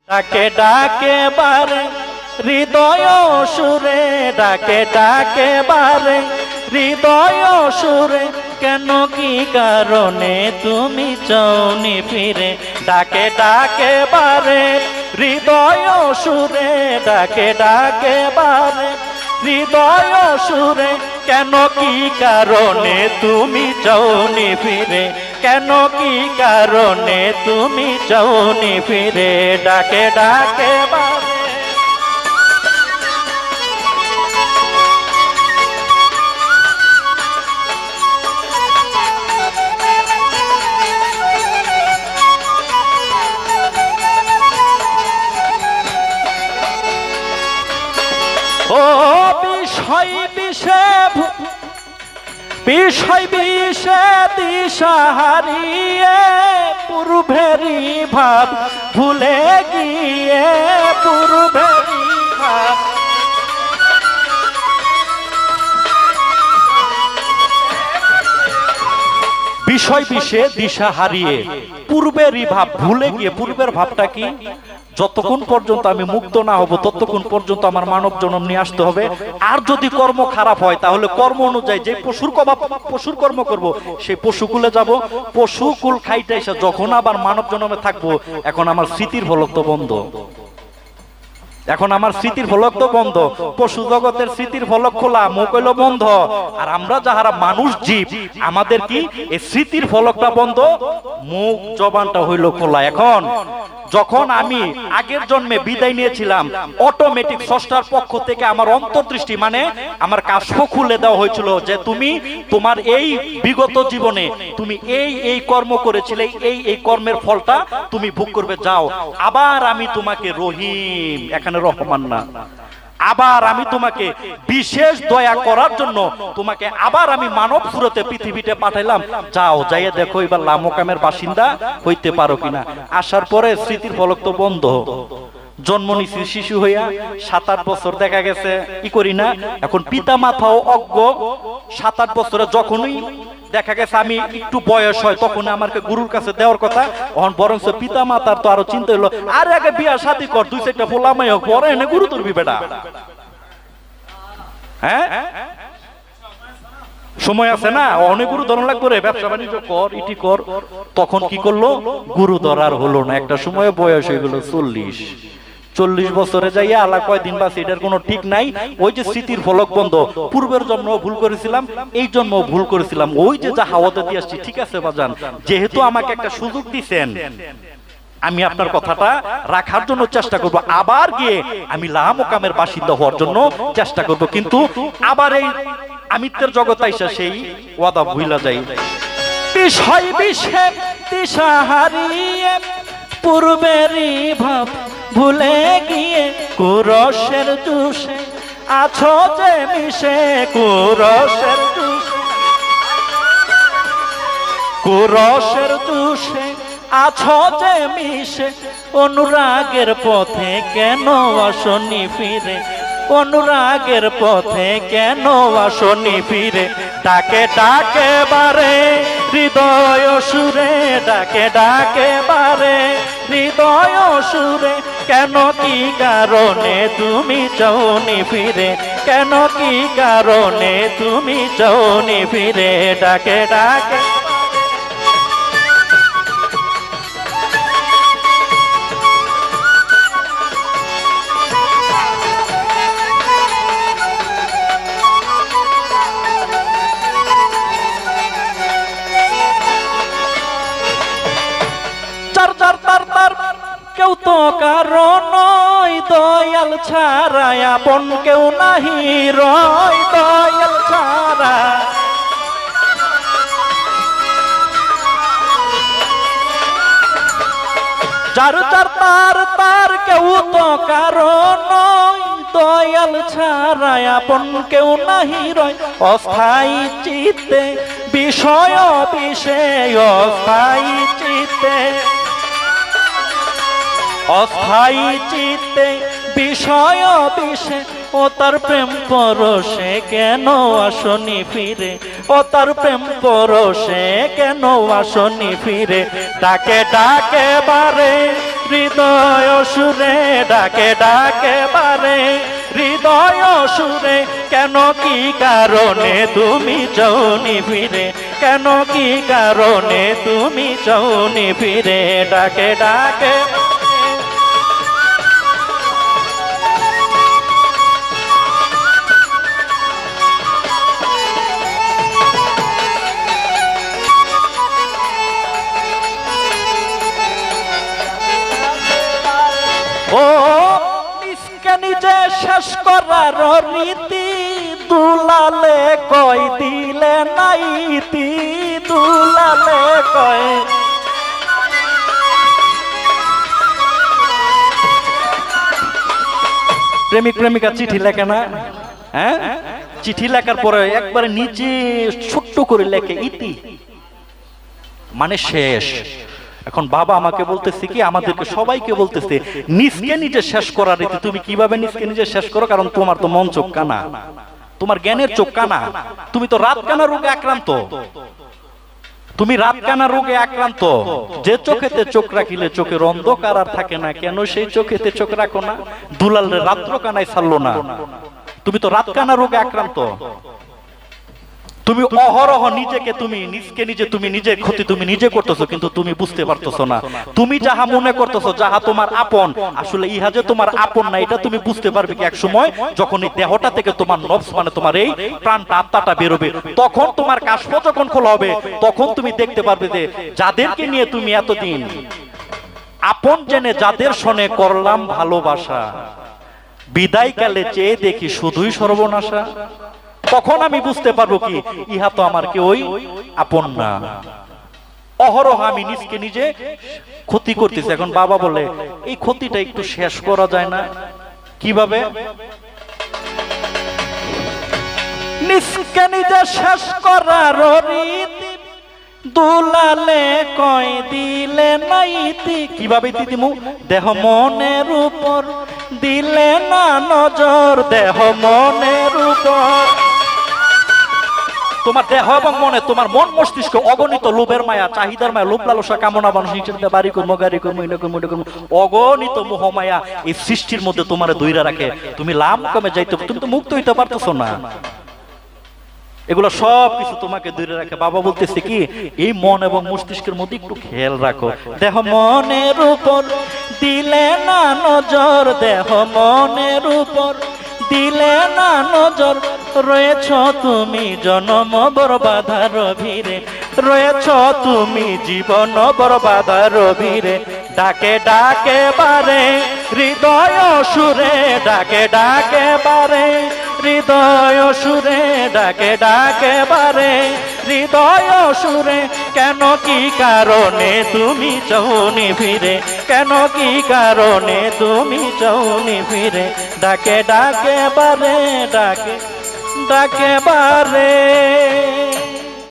ডাকে ডাকে বারে হৃদয় সুরে, ডাকে ডাকে বারে হৃদয় সুরে, কেন কি কারণে তুমি চাওনি ফিরে? ডাকে ডাকে বারে হৃদয় সুরে, ডাকে ডাকে বারে হৃদয় সুরে, কেন কি কারণে তুমি চাওনি ফিরে? কেন কি কারণে তুমি চাওনি ফিরে? ডাকে ডাকে বারে ও বিষয় বিষে বিষয় বিষে দিশা হারিয়ে, পূর্বেরই ভাব ভুলে গিয়ে, পূর্বেরই ভাব বিষয় বিষে দিশা হারিয়ে, পূর্বেরই ভাব ভুলে গিয়ে। পূর্বের ভাবটা কি? যতক্ষণ পর্যন্ত আমি মুক্ত না হব ততক্ষণ পর্যন্ত আমার মানব জন্ম নিয়ে আসতে হবে। আর যদি কর্ম খারাপ হয় তাহলে কর্ম অনুযায়ী যে পশুর কর্ম করব সেই পশুকুলে যাব। পশুকুল খাইতে এসে যখন আবার মানব জন্মে থাকবো, এখন আমার স্মৃতির ফলক তো বন্ধ, এখন আমার স্মৃতির ফলক তো বন্ধ। পশু জগতের স্মৃতির ফলক খোলা, মুখ হইল বন্ধ। আর আমরা যাহারা মানুষ জীব, আমাদের কি এই স্মৃতির ফলকটা বন্ধ, মুখ জবানটা হইল খোলা। এখন যখন আমি আগের জন্মে বিদায় নিয়েছিলাম, অটোমেটিক স্রষ্টার পক্ষ থেকে আমার অন্তর্দৃষ্টি মানে আমার কাশফ খুলে দেওয়া হয়েছিল যে তুমি তোমার এই বিগত জীবনে তুমি এই এই কর্ম করেছিলে, এই এই কর্মের ফলটা তুমি ভোগ করবে, যাও। আবার আমি তোমাকে রহিম, এখানে রহমান না, আবার আমি তোমাকে বিশেষ দয়া করার জন্য তোমাকে আবার আমি মানব সুরতে পৃথিবীতে পাঠাইলাম, যাও, যাইয়া দেখো এবার লামকামের বাসিন্দা হইতে পারো কিনা। আসার পরে স্মৃতির ফলক তো বন্ধ। জন্ম নিছি শিশু হইয়া, 7-8 বছর দেখা গেছে কি করি না। এখন পিতা মাতাও অজ্ঞ। 7-8 বছরে যখনই দেখা গেছে আমি একটু বয়স হয়, তখন আমাকে গুরুর কাছে দেওয়ার কথা। এখন বরং পিতা মাতার তো আরো চিন্তা হলো, আরে আগে বিয়া শাদী কর, 2-4টা ফোলামাই হোক, পরে এনে গুরু তুলবি বেটা। হ্যাঁ, সময় আছে না, অনেক গুরু ধরন লাগবে রে, ব্যবসা বাণিজ্য কর, ইটি কর। তখন কি করলো, গুরু ধরার হলো না। একটা সময় বয়স হয়ে গেল 40 বছরে যাইয়া আলা কয়দিন বাস, এটার কোনো ঠিক নাই। ওই যে স্মৃতির ফলক বন্ধ, পূর্বের জন্ম ভুল করেছিলাম, এই জন্ম ভুল করেছিলাম, ওই যে যা হাওয়াতে দিয়ে আসছি। ঠিক আছে বাজান, যেহেতু আমাকে একটা সুযোগ দিচ্ছেন, আমি আপনার কথাটা রাখার জন্য চেষ্টা করব। আবার গিয়ে আমি লামকামের বাসিন্দা হওয়ার জন্য চেষ্টা করব, কিন্তু আবার এই আমিত্বের জগৎ আইসা সেই ওয়াদা ভুইলা যাই। বিষয় বিষে দিশা হারিয়ে, পূর্বেরই ভাব ভুলে গিয়ে, কুরসের দুষে আছো যে মিশে, কুরসের দুষে, কুরসের দুষে আছো যে মিশে, অনুরাগের পথে কেন আসনি ফিরে? অনুরাগের পথে কেন আসনি ফিরে? ডাকে ডাকে বারে হৃদয় সুরে, ডাকে ডাকে বারে হৃদয় সুরে, কেন কি কারণে তুমি চাওনি ফিরে? কেন কি কারণে তুমি চাওনি ফিরে? ডাকে ডাকে কেউ তো কারণ নয়, দয়াল ছাড়া আপন কেউ নাহি রয়, দয়াল ছাড়া। যার যার তার তার কেউ তো কারণ নয়, দয়াল ছাড়া আপন কেউ নাহি রয়। অস্থায়ী চিত্তে বিষয় বিষয়, অস্থায়ী চিত্তে, অস্থায়ী চিত্তে বিষয় বিষে, ও তার প্রেম পরশে কেন আসনি ফিরে? ও তার প্রেম পরশে কেন আসনি ফিরে? ডাকে ডাকে বারে হৃদয় সুরে ডাকে ডাকে বারে, হৃদয় সুরে কেন কি কারণে তুমি যাওনি ফিরে, কেন কি কারণে তুমি যাওনি ফিরে, ডাকে ডাকে। ও নিজকে নিজে শেষ করার রীতি, দুলালে কই দিলে নাইতি, দুলালে কয়। প্রেমিক প্রেমিকা চিঠি লেখে না? হ্যাঁ, চিঠি লেখার পরে একবারে নিচে ছোট্ট করে লেখে ইতি, মানে শেষ। এখন বাবা আমাকে বলতেছে কি, আমাদেরকে সবাইকে বলতেছে নিজকে নিজে শেষ করার রীতি। তুমি কিভাবে নিজকে নিজে শেষ করো? কারণ তোমার তো মন চোখ কানা, তোমার জ্ঞানের চোখ কানা, তুমি তো রাত কানা রোগে আক্রান্ত, তুমি রাত কানা রোগে আক্রান্ত। যে চোখেতে চোখ রাখিলে চোখের অন্ধকার আর থাকে না, কেন সেই চোখেতে চোখ রাখো না? দুলাল রাত্র কানায় ছাড়লো না, তুমি তো রাত কানা রোগে আক্রান্ত। তুমি অহরহ নিজেকে, তুমি নিজকে নিজে, তুমি নিজের ক্ষতি তুমি নিজে করতেছো, কিন্তু তুমি বুঝতে পারতেছো না। তুমি যাহা মনে করতেছো যাহা তোমার আপন, আসলে ইহা যে তোমার আপন না, এটা তুমি বুঝতে পারবে কি এক সময়, যখন এই দেহটা থেকে তোমার নফস মানে তোমার এই প্রাণটা আত্মাটা বেরোবে, তখন তোমার কাশফ যখন খোলা হবে, তখন তুমি দেখতে পারবে যে যাদেরকে নিয়ে তুমি এতদিন আপন জেনে যাদের শোনে করলাম ভালোবাসা, বিদায়কালে চেয়ে দেখি শুধুই সর্বনাশা। তখন আমি বুঝতে পারবো কি ইহা তো আমার কেউই আপন না। অহরহ আমি নিজকে নিজে ক্ষতি করতেছি। এখন বাবা বলে এই ক্ষতিটা একটু শেষ করা যায় না? কিভাবে? নিজকে নিজে শেষ করার রীতি, দুলালে কয় দিলে নাইতি। কিভাবে দিদিমু? দেহ মনের উপর দিলে না নজর, দেহ মনের উপর। তোমার দেহ এবং মনে, তোমার মন মস্তিষ্ক অগণিত লোভের মায়া, চাহিদার মায়া, লোভ লালসা কামনা, মানুষ নিচে বাড়ি করবো, গাড়ি করবো, এটা করবো, এটা করবো, অগণিত মোহ মায়া এই সৃষ্টির মধ্যে তোমার দইরা রাখে। তুমি লাম কমে যাইতে, তুমি তো মুক্ত হইতে পারতেছো না। এগুলো সব কিছু তোমাকে দূরে রাখে। বাবা বলতেছে কি এই মন এবং মস্তিষ্কের মধ্যে একটু খেয়াল রাখো। দেহ মনের উপর দিলে না নজর, দেহ মনের উপর দিলে না নজর, রয়েছ তুমি জনম বরবাধার ভিড়ে, রয়েছ তুমি জীবন বরবাধার ভিড়ে। ডাকে ডাকে বারে হৃদয় সুরে, ডাকে ডাকে বারে হৃদয় সুরে, ডাকে ডাকে বারে হৃদয় সুরে। কেন কি কারণে তুমি চাওনি ফিরে, কেন কি কারণে তুমি চাওনি ফিরে, ডাকে ডাকে বারে, ডাকে ডাকে বারে।